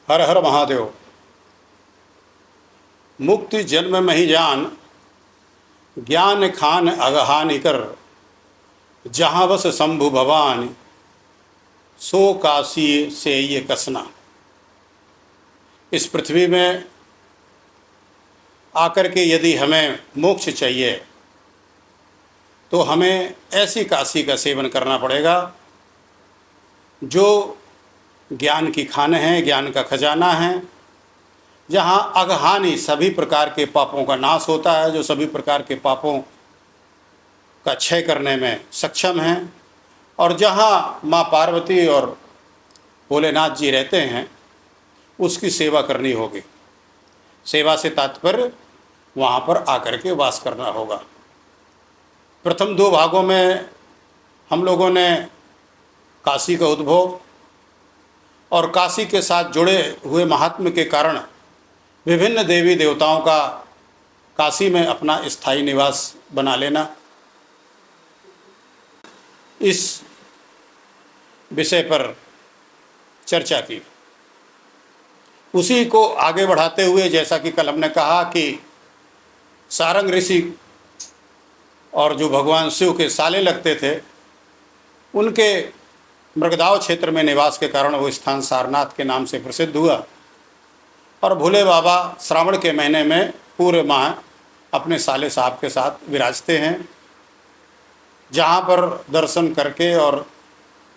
हर हर महादेव। मुक्ति जन्म में ही जान, ज्ञान खान अगहानि कर। जहाँ बस शंभु भवान, सो काशी से ये कसना। इस पृथ्वी में आकर के यदि हमें मोक्ष चाहिए तो हमें ऐसी काशी का सेवन करना पड़ेगा जो ज्ञान की खान है, ज्ञान का खजाना है, जहाँ अगहानि सभी प्रकार के पापों का नाश होता है, जो सभी प्रकार के पापों का क्षय करने में सक्षम है, और जहाँ माँ पार्वती और भोलेनाथ जी रहते हैं उसकी सेवा करनी होगी। सेवा से तात्पर्य वहाँ पर आकर के वास करना होगा। प्रथम दो भागों में हम लोगों ने काशी का उद्भव और काशी के साथ जुड़े हुए महात्म्य के कारण विभिन्न देवी देवताओं का काशी में अपना स्थायी निवास बना लेना, इस विषय पर चर्चा की। उसी को आगे बढ़ाते हुए जैसा कि कल हमने कहा कि सारंग ऋषि और जो भगवान शिव के साले लगते थे, उनके मृगदाव क्षेत्र में निवास के कारण वो स्थान सारनाथ के नाम से प्रसिद्ध हुआ। और भोले बाबा श्रावण के महीने में पूरे माह अपने साले साहब के साथ विराजते हैं, जहाँ पर दर्शन करके और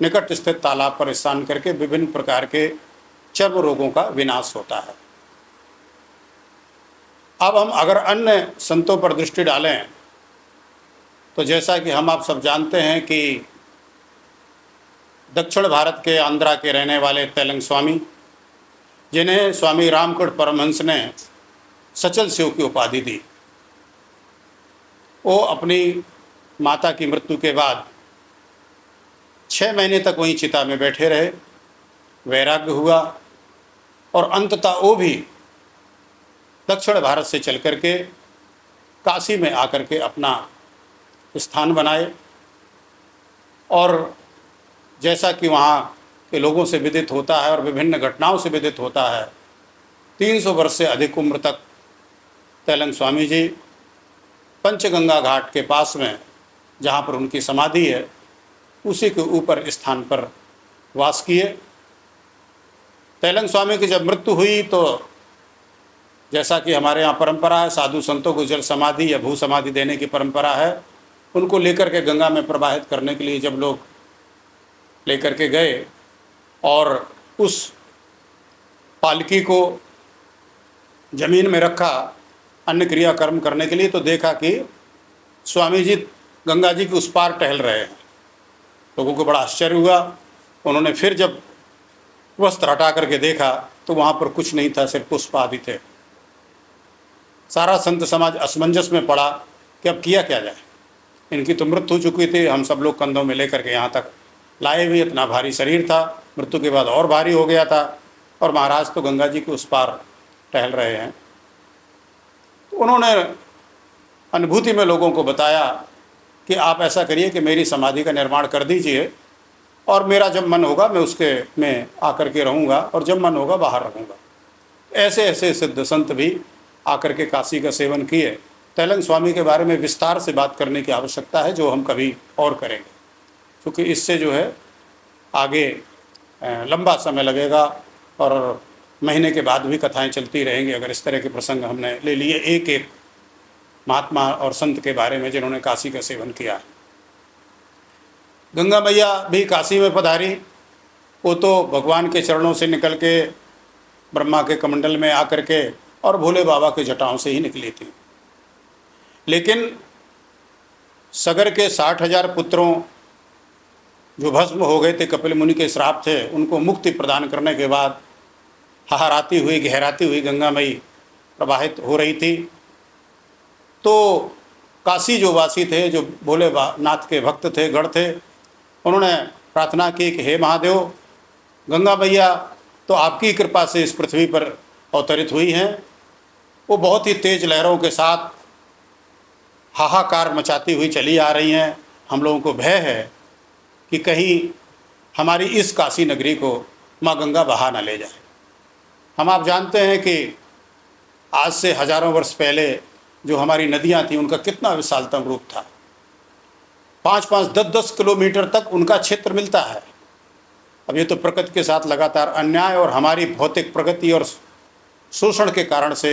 निकट स्थित तालाब पर स्नान करके विभिन्न प्रकार के चर्म रोगों का विनाश होता है। अब हम अगर अन्य संतों पर दृष्टि डालें तो जैसा कि हम आप सब जानते हैं कि दक्षिण भारत के आंध्रा के रहने वाले तेलंग स्वामी, जिन्हें स्वामी रामकृष्ण परमहंस ने सचल शिव की उपाधि दी, वो अपनी माता की मृत्यु के बाद 6 महीने तक वहीं चिता में बैठे रहे, वैराग्य हुआ और अंततः वो भी दक्षिण भारत से चल कर के काशी में आकर के अपना स्थान बनाए। और जैसा कि वहाँ के लोगों से विदित होता है और विभिन्न घटनाओं से विदित होता है, 300 वर्ष से अधिक उम्र तक तेलंग स्वामी जी पंचगंगा घाट के पास में जहाँ पर उनकी समाधि है, उसी के ऊपर स्थान पर वास किए। तेलंग स्वामी की जब मृत्यु हुई तो जैसा कि हमारे यहाँ परंपरा है, साधु संतों को जल समाधि या भू समाधि देने की परंपरा है, उनको लेकर के गंगा में प्रवाहित करने के लिए जब लोग लेकर के गए और उस पालकी को जमीन में रखा अन्य क्रियाकर्म करने के लिए, तो देखा कि स्वामी जी गंगा जी के उस पार टहल रहे हैं। लोगों को बड़ा आश्चर्य हुआ। उन्होंने फिर जब वस्त्र हटा करके देखा तो वहाँ पर कुछ नहीं था, सिर्फ पुष्प आदि थे। सारा संत समाज असमंजस में पड़ा कि अब किया क्या जाए। इनकी तो मृत्यु हो चुकी थी, हम सब लोग कंधों में लेकर के यहाँ तक लाए भी, इतना भारी शरीर था, मृत्यु के बाद और भारी हो गया था, और महाराज तो गंगा जी के उस पार टहल रहे हैं। तो उन्होंने अनुभूति में लोगों को बताया कि आप ऐसा करिए कि मेरी समाधि का निर्माण कर दीजिए, और मेरा जब मन होगा मैं उसके में आकर के रहूँगा, और जब मन होगा बाहर रहूँगा। ऐसे ऐसे सिद्ध संत भी आकर के काशी का सेवन किए। तेलंग स्वामी के बारे में विस्तार से बात करने की आवश्यकता है, जो हम कभी और करेंगे, क्योंकि इससे जो है आगे लंबा समय लगेगा और महीने के बाद भी कथाएं चलती रहेंगी अगर इस तरह के प्रसंग हमने ले लिए एक एक महात्मा और संत के बारे में जिन्होंने काशी का सेवन किया। गंगा मैया भी काशी में पधारी। वो तो भगवान के चरणों से निकल के ब्रह्मा के कमंडल में आकर के और भोले बाबा के जटाओं से ही निकली थी। लेकिन सगर के 60,000 पुत्रों जो भस्म हो गए थे, कपिल मुनि के श्राप थे, उनको मुक्ति प्रदान करने के बाद हहराती हुई गहराती हुई गंगा मई प्रवाहित हो रही थी। तो काशी जो वासी थे, जो भोले नाथ के भक्त थे, गढ़ थे, उन्होंने प्रार्थना की कि हे महादेव, गंगा मैया तो आपकी कृपा से इस पृथ्वी पर अवतरित हुई हैं। वो बहुत ही तेज लहरों के साथ हाहाकार मचाती हुई चली आ रही हैं। हम लोगों को भय है कि कहीं हमारी इस काशी नगरी को माँ गंगा बहा न ले जाए। हम आप जानते हैं कि आज से हजारों वर्ष पहले जो हमारी नदियां थीं उनका कितना विशालतम रूप था। 5-5, 10-10 किलोमीटर तक उनका क्षेत्र मिलता है। अब ये तो प्रकृति के साथ लगातार अन्याय और हमारी भौतिक प्रगति और शोषण के कारण से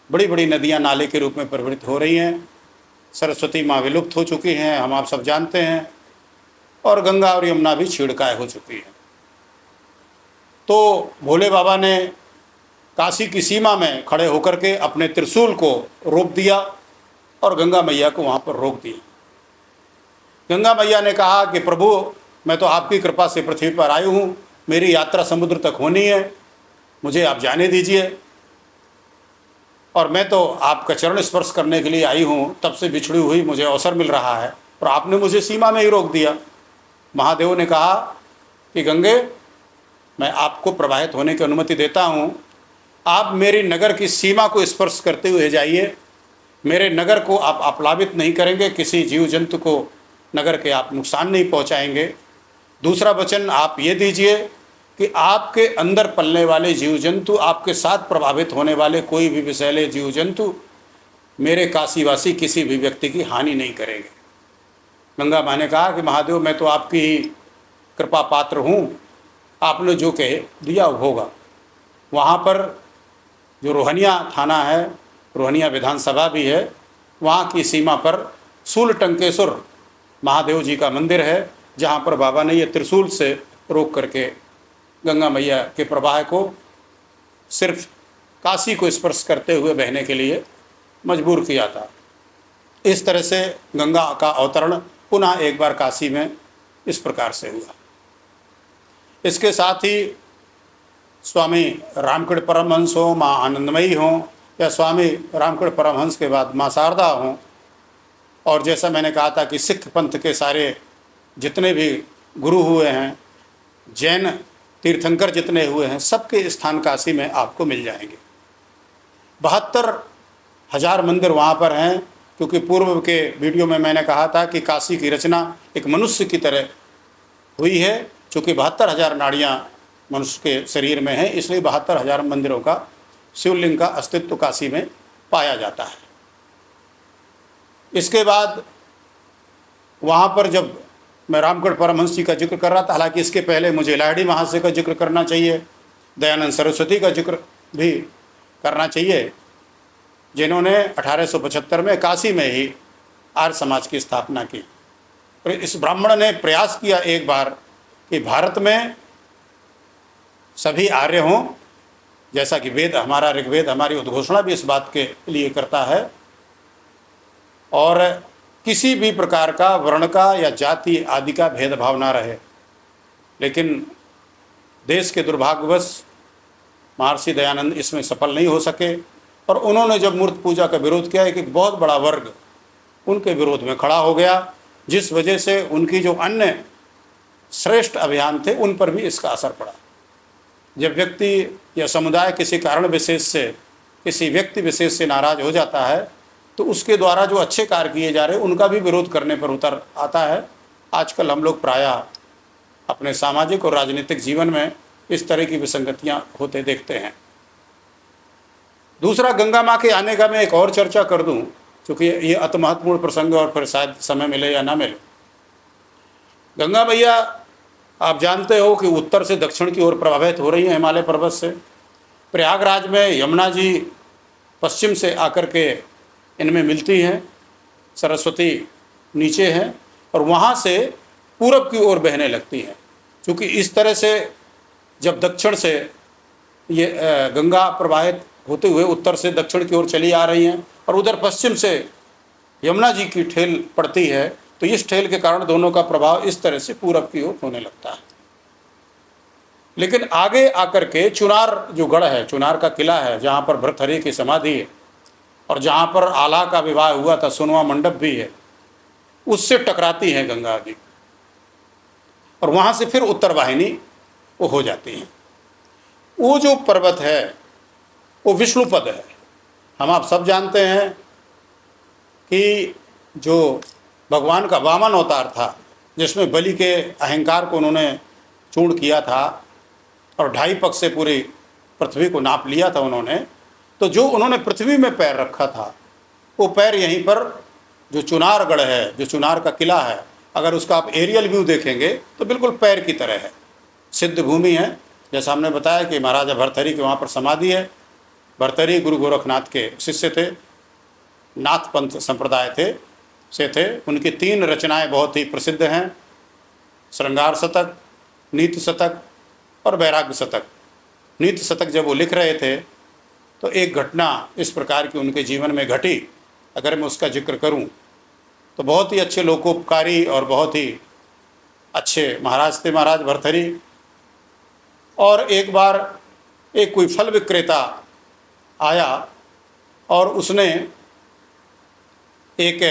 बड़ी बड़ी नदियां नाले के रूप में परिवर्तित हो रही हैं। सरस्वती माँ विलुप्त हो चुकी हैं, हम आप सब जानते हैं, और गंगा और यमुना भी छीड़काए हो चुकी हैं। तो भोले बाबा ने काशी की सीमा में खड़े होकर के अपने त्रिशूल को रोक दिया और गंगा मैया को वहाँ पर रोक दिया। गंगा मैया ने कहा कि प्रभु, मैं तो आपकी कृपा से पृथ्वी पर आई हूँ, मेरी यात्रा समुद्र तक होनी है, मुझे आप जाने दीजिए, और मैं तो आपका चरण स्पर्श करने के लिए आई हूँ, तब से बिछड़ी हुई मुझे अवसर मिल रहा है और आपने मुझे सीमा में ही रोक दिया। महादेव ने कहा कि गंगे, मैं आपको प्रवाहित होने की अनुमति देता हूँ, आप मेरी नगर की सीमा को स्पर्श करते हुए जाइए, मेरे नगर को आप अपलावित नहीं करेंगे, किसी जीव जंतु को नगर के आप नुकसान नहीं पहुँचाएंगे। दूसरा वचन आप ये दीजिए कि आपके अंदर पलने वाले जीव जंतु, आपके साथ प्रभावित होने वाले कोई भी विषैले जीव जंतु मेरे काशीवासी किसी भी व्यक्ति की हानि नहीं करेंगे। गंगा माँ ने कहा कि महादेव, मैं तो आपकी ही कृपा पात्र हूँ, आपने जो कहे दिया होगा। वहाँ पर जो रोहनिया थाना है, रोहनिया विधानसभा भी है, वहाँ की सीमा पर शूलटंकेश्वर महादेव जी का मंदिर है, जहाँ पर बाबा ने ये त्रिशूल से रोक करके गंगा मैया के प्रवाह को सिर्फ काशी को स्पर्श करते हुए बहने के लिए मजबूर किया था। इस तरह से गंगा का अवतरण पुनः एक बार काशी में इस प्रकार से हुआ। इसके साथ ही स्वामी रामकृष्ण परमहंस हों, माँ आनंदमयी हों, या स्वामी रामकृष्ण परमहंस के बाद माँ शारदा हों, और जैसा मैंने कहा था कि सिख पंथ के सारे जितने भी गुरु हुए हैं, जैन तीर्थंकर जितने हुए हैं, सबके स्थान काशी में आपको मिल जाएंगे। 72,000 मंदिर वहाँ पर हैं, क्योंकि पूर्व के वीडियो में मैंने कहा था कि काशी की रचना एक मनुष्य की तरह हुई है। चूँकि 72,000 नाड़ियाँ मनुष्य के शरीर में हैं, इसलिए 72,000 मंदिरों का, शिवलिंग का अस्तित्व काशी में पाया जाता है। इसके बाद वहाँ पर जब मैं रामकृष्ण परमहंस जी का जिक्र कर रहा था, हालांकि इसके पहले मुझे लाहिड़ी महाशय का जिक्र करना चाहिए, दयानंद सरस्वती का जिक्र भी करना चाहिए, जिन्होंने 1875 में काशी में ही आर्य समाज की स्थापना की। और इस ब्राह्मण ने प्रयास किया एक बार कि भारत में सभी आर्य हों, जैसा कि वेद, हमारा ऋग्वेद हमारी उद्घोषणा भी इस बात के लिए करता है, और किसी भी प्रकार का वर्ण का या जाति आदि का भेदभाव ना रहे। लेकिन देश के दुर्भाग्यवश महर्षि दयानंद इसमें सफल नहीं हो सके, और उन्होंने जब मूर्ति पूजा का विरोध किया, एक बहुत बड़ा वर्ग उनके विरोध में खड़ा हो गया, जिस वजह से उनकी जो अन्य श्रेष्ठ अभियान थे उन पर भी इसका असर पड़ा। जब व्यक्ति या समुदाय किसी कारण विशेष से, किसी व्यक्ति विशेष से नाराज हो जाता है, तो उसके द्वारा जो अच्छे कार्य किए जा रहे हैं उनका भी विरोध करने पर उतर आता है। आजकल हम लोग प्रायः अपने सामाजिक और राजनीतिक जीवन में इस तरह की विसंगतियां होते देखते हैं। दूसरा, गंगा माँ के आने का मैं एक और चर्चा कर दूं, क्योंकि ये अति महत्वपूर्ण प्रसंग है और फिर शायद समय मिले या ना मिले। गंगा मैया आप जानते हो कि उत्तर से दक्षिण की ओर प्रभावित हो रही है हिमालय पर्वत से। प्रयागराज में यमुना जी पश्चिम से आकर के इनमें मिलती हैं, सरस्वती नीचे हैं, और वहाँ से पूरब की ओर बहने लगती हैं। क्योंकि इस तरह से जब दक्षिण से ये गंगा प्रवाहित होते हुए उत्तर से दक्षिण की ओर चली आ रही हैं, और उधर पश्चिम से यमुना जी की ठेल पड़ती है, तो इस ठेल के कारण दोनों का प्रभाव इस तरह से पूरब की ओर होने लगता है। लेकिन आगे आकर के चुनार जो गढ़ है, चुनार का किला है, जहाँ पर भर्तृहरि की समाधि है और जहाँ पर आला का विवाह हुआ था, सोनवा मंडप भी है, उससे टकराती हैं गंगा जी, और वहाँ से फिर उत्तर वाहिनी वो हो जाती हैं। वो जो पर्वत है वो विष्णुपद है। हम आप सब जानते हैं कि जो भगवान का वामन अवतार था, जिसमें बलि के अहंकार को उन्होंने चूर्ण किया था और 2.5 पक्ष से पूरी पृथ्वी को नाप लिया था उन्होंने, तो जो उन्होंने पृथ्वी में पैर रखा था वो पैर यहीं पर जो चुनारगढ़ है, जो चुनार का किला है, अगर उसका आप एरियल व्यू देखेंगे तो बिल्कुल पैर की तरह है, सिद्ध भूमि है। जैसा हमने बताया कि महाराजा भर्तृहरि की वहाँ पर समाधि है। भर्तृहरि गुरु गोरखनाथ के शिष्य थे, नाथ पंथ संप्रदाय थे। उनकी 3 रचनाएं बहुत ही प्रसिद्ध हैं, श्रृंगार शतक, नीति शतक और वैराग्य शतक। नीति शतक जब वो लिख रहे थे तो एक घटना इस प्रकार की उनके जीवन में घटी, अगर मैं उसका जिक्र करूं तो बहुत ही अच्छे लोकोपकारी और बहुत ही अच्छे महाराज थे महाराज भर्तृहरि। और एक बार एक कोई फल विक्रेता आया और उसने एक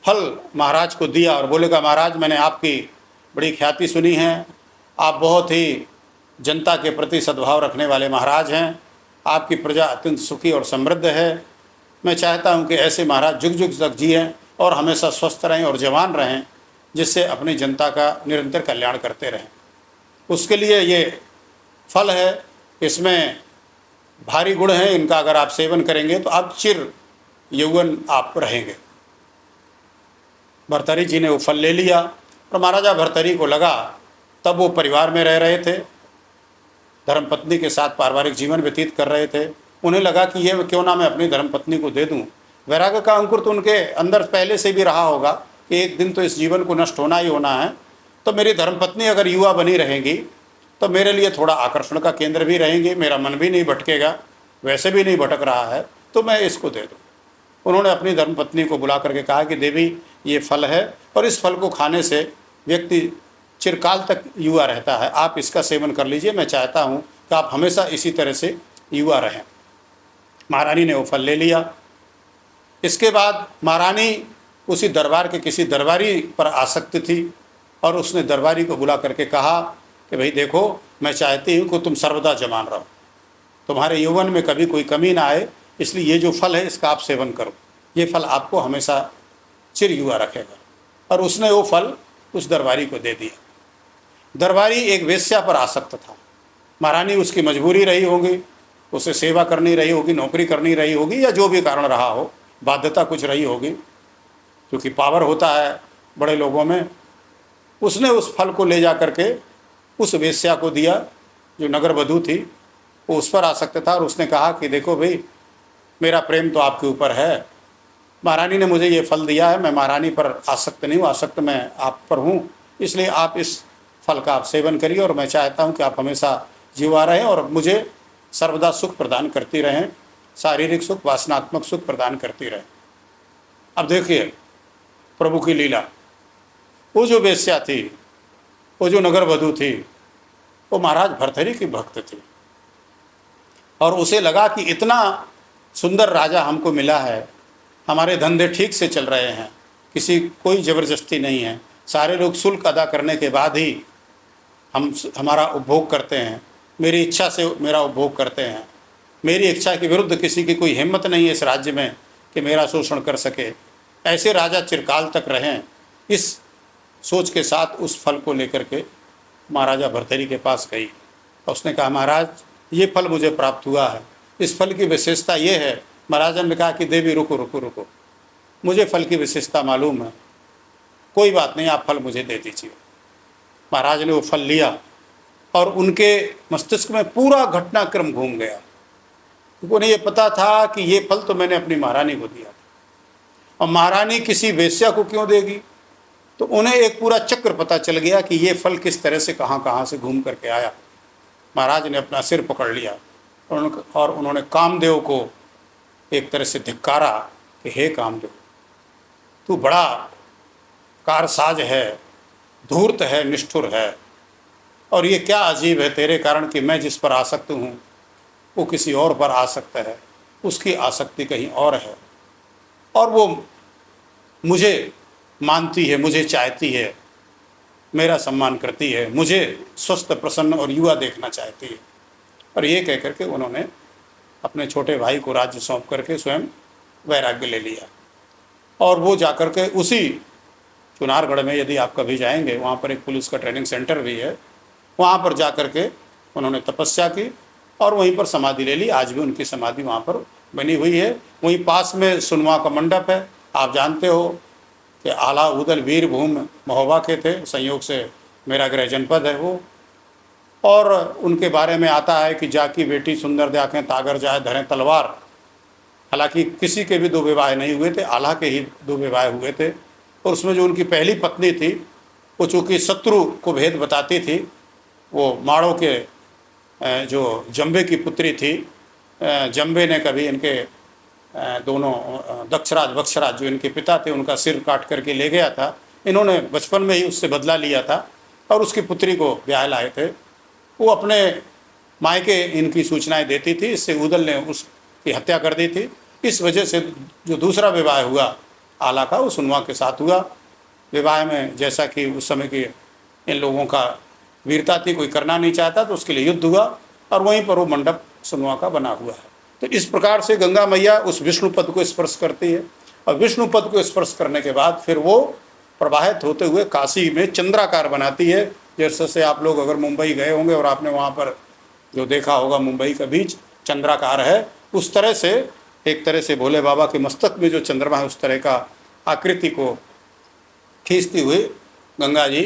फल महाराज को दिया और बोलेगा, महाराज मैंने आपकी बड़ी ख्याति सुनी है, आप बहुत ही जनता के प्रति सद्भाव रखने वाले महाराज हैं, आपकी प्रजा अत्यंत सुखी और समृद्ध है। मैं चाहता हूं कि ऐसे महाराज जुग जुग तक जिएं और हमेशा स्वस्थ रहें और जवान रहें, जिससे अपनी जनता का निरंतर कल्याण करते रहें। उसके लिए ये फल है, इसमें भारी गुण हैं, इनका अगर आप सेवन करेंगे तो आप चिर यौवन आप रहेंगे। भर्तृहरि जी ने वो फल ले लिया और महाराजा भर्तृहरि को लगा, तब वो परिवार में रह रहे थे, धर्मपत्नी के साथ पारिवारिक जीवन व्यतीत कर रहे थे। उन्हें लगा कि ये क्यों ना मैं अपनी धर्मपत्नी को दे दूं। वैराग्य का अंकुर तो उनके अंदर पहले से भी रहा होगा कि एक दिन तो इस जीवन को नष्ट होना ही होना है, तो मेरी धर्मपत्नी अगर युवा बनी रहेंगी तो मेरे लिए थोड़ा आकर्षण का केंद्र भी रहेंगी, मेरा मन भी नहीं भटकेगा, वैसे भी नहीं भटक रहा है, तो मैं इसको दे दूँ। उन्होंने अपनी धर्मपत्नी को बुला करके कहा कि देवी ये फल है और इस फल को खाने से व्यक्ति चिरकाल तक युवा रहता है, आप इसका सेवन कर लीजिए, मैं चाहता हूँ कि आप हमेशा इसी तरह से युवा रहें। महारानी ने वो फल ले लिया। इसके बाद महारानी उसी दरबार के किसी दरबारी पर आसक्त थी और उसने दरबारी को बुला करके कहा कि भाई देखो, मैं चाहती हूँ कि तुम सर्वदा जवान रहो, तुम्हारे यौवन में कभी कोई कमी ना आए, इसलिए ये जो फल है इसका आप सेवन करो, ये फल आपको हमेशा चिर युवा रखेगा। और उसने वो फल उस दरबारी को दे दिया। दरबारी एक वेश्या पर आसक्त था, महारानी उसकी मजबूरी रही होगी, उसे सेवा करनी रही होगी, नौकरी करनी रही होगी, या जो भी कारण रहा हो, बाध्यता कुछ रही होगी, क्योंकि पावर होता है बड़े लोगों में। उसने उस फल को ले जा करके उस वेश्या को दिया जो नगर वधू थी, वो उस पर आसक्त था और उसने कहा कि देखो भाई, मेरा प्रेम तो आपके ऊपर है, महारानी ने मुझे ये फल दिया है, मैं महारानी पर आसक्त नहीं हूँ, आसक्त मैं आप पर हूँ, इसलिए आप इस फल का आप सेवन करिए और मैं चाहता हूँ कि आप हमेशा जीवा रहें और मुझे सर्वदा सुख प्रदान करती रहें, शारीरिक सुख, वासनात्मक सुख प्रदान करती रहें। अब देखिए प्रभु की लीला, वो जो वेश्या थी, वो जो नगर वधू थी, वो महाराज भर्तृहरि की भक्त थी और उसे लगा कि इतना सुंदर राजा हमको मिला है, हमारे धंधे ठीक से चल रहे हैं, किसी कोई ज़बरदस्ती नहीं है, सारे लोग शुल्क अदा करने के बाद ही हमारा उपभोग करते हैं, मेरी इच्छा से मेरा उपभोग करते हैं, मेरी इच्छा के विरुद्ध किसी की कोई हिम्मत नहीं है इस राज्य में कि मेरा शोषण कर सके, ऐसे राजा चिरकाल तक रहें। इस सोच के साथ उस फल को लेकर के महाराजा भर्तृहरि के पास गई और उसने कहा, महाराज ये फल मुझे प्राप्त हुआ है, इस फल की विशेषता ये है। महाराजा ने कहा कि देवी रुको रुको रुको, मुझे फल की विशेषता मालूम है, कोई बात नहीं, आप फल मुझे दे दीजिए। महाराज ने वो फल लिया और उनके मस्तिष्क में पूरा घटनाक्रम घूम गया, क्योंकि उन्हें ये पता था कि ये फल तो मैंने अपनी महारानी को दिया था और महारानी किसी वेश्या को क्यों देगी। तो उन्हें एक पूरा चक्र पता चल गया कि ये फल किस तरह से कहाँ कहाँ से घूम करके आया। महाराज ने अपना सिर पकड़ लिया और उन्होंने कामदेव को एक तरह से धिक्कारा कि हे कामदेव, तू बड़ा कारसाज है, धूर्त है, निष्ठुर है, और ये क्या अजीब है तेरे कारण कि मैं जिस पर आसक्त हूँ वो किसी और पर आसक्त है, उसकी आसक्ति कहीं और है और वो मुझे मानती है, मुझे चाहती है, मेरा सम्मान करती है, मुझे स्वस्थ प्रसन्न और युवा देखना चाहती है। और ये कह करके उन्होंने अपने छोटे भाई को राज्य सौंप करके स्वयं वैराग्य ले लिया और वो जाकर के उसी चुनारगढ़ में, यदि आप कभी जाएंगे, वहाँ पर एक पुलिस का ट्रेनिंग सेंटर भी है, वहाँ पर जा कर के उन्होंने तपस्या की और वहीं पर समाधि ले ली। आज भी उनकी समाधि वहाँ पर बनी हुई है। वहीं पास में सुनवा का मंडप है। आप जानते हो कि आला उदल वीरभूम महोबा के थे, संयोग से मेरा गृह जनपद है वो। और उनके बारे में आता है कि जाकी बेटी सुंदर द्याखें तागर जाए धरें तलवार। हालांकि किसी के भी दो विवाह नहीं हुए थे, आला के ही दो विवाह हुए थे। और उसमें जो उनकी पहली पत्नी थी वो चूँकि शत्रु को भेद बताती थी, वो माड़ों के जो जम्बे की पुत्री थी। जम्बे ने कभी इनके दोनों दक्षराज बक्षराज जो इनके पिता थे उनका सिर काट करके ले गया था। इन्होंने बचपन में ही उससे बदला लिया था और उसकी पुत्री को ब्याह लाए थे। वो अपने मायके इनकी सूचनाएं देती थी, इससे उदल ने उसकी हत्या कर दी थी। इस वजह से जो दूसरा विवाह हुआ आला का, वो सुनवा के साथ हुआ। विवाह में जैसा कि उस समय की इन लोगों का वीरता थी, कोई करना नहीं चाहता तो उसके लिए युद्ध हुआ और वहीं पर वो मंडप सुनवा का बना हुआ है। तो इस प्रकार से गंगा मैया उस विष्णु पद को स्पर्श करती है और विष्णु पद को स्पर्श करने के बाद फिर वो प्रवाहित होते हुए काशी में चंद्राकार बनाती है। जैसे से आप लोग अगर मुंबई गए होंगे और आपने वहाँ पर जो देखा होगा मुंबई का बीच चंद्राकार है, उस तरह से एक तरह से भोले बाबा के मस्तक में जो चंद्रमा है उस तरह का आकृति को खींचती हुई गंगा जी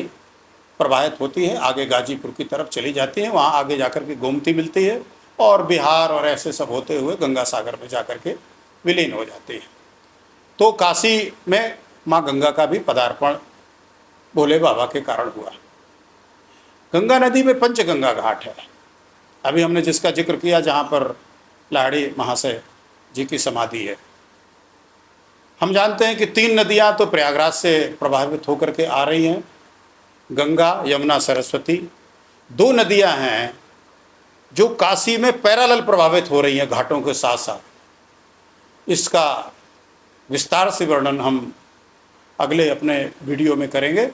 प्रवाहित होती है, आगे गाजीपुर की तरफ चली जाती है। वहाँ आगे जाकर के गोमती मिलती है और बिहार और ऐसे सब होते हुए गंगा सागर में जाकर के विलीन हो जाती है। तो काशी में माँ गंगा का भी पदार्पण भोले बाबा के कारण हुआ। गंगा नदी में पंचगंगा घाट है, अभी हमने जिसका जिक्र किया, जहाँ पर लाड़ी महाशय जी की समाधि है। हम जानते हैं कि 3 नदियाँ तो प्रयागराज से प्रभावित होकर के आ रही हैं, गंगा यमुना सरस्वती। 2 नदियाँ हैं जो काशी में पैरेलल प्रभावित हो रही हैं घाटों के साथ साथ। इसका विस्तार से वर्णन हम अगले अपने वीडियो में करेंगे।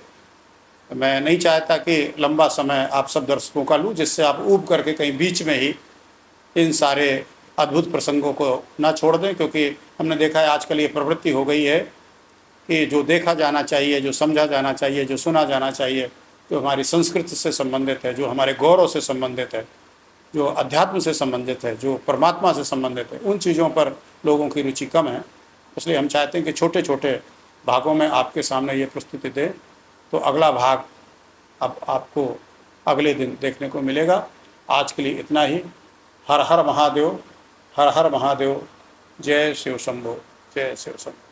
मैं नहीं चाहता कि लंबा समय आप सब दर्शकों का लूँ, जिससे आप ऊब करके कहीं बीच में ही इन सारे अद्भुत प्रसंगों को ना छोड़ दें, क्योंकि हमने देखा है आजकल ये प्रवृत्ति हो गई है कि जो देखा जाना चाहिए, जो समझा जाना चाहिए, जो सुना जाना चाहिए, जो हमारी संस्कृति से संबंधित है, जो हमारे गौरव से संबंधित है, जो अध्यात्म से संबंधित है, जो परमात्मा से संबंधित है, उन चीज़ों पर लोगों की रुचि कम है। इसलिए हम चाहते हैं कि छोटे छोटे भागों में आपके सामने ये प्रस्तुति दें। तो अगला भाग अब आपको अगले दिन देखने को मिलेगा। आज के लिए इतना ही। हर हर महादेव, हर हर महादेव। जय शिव शंभो, जय शिव शंभो।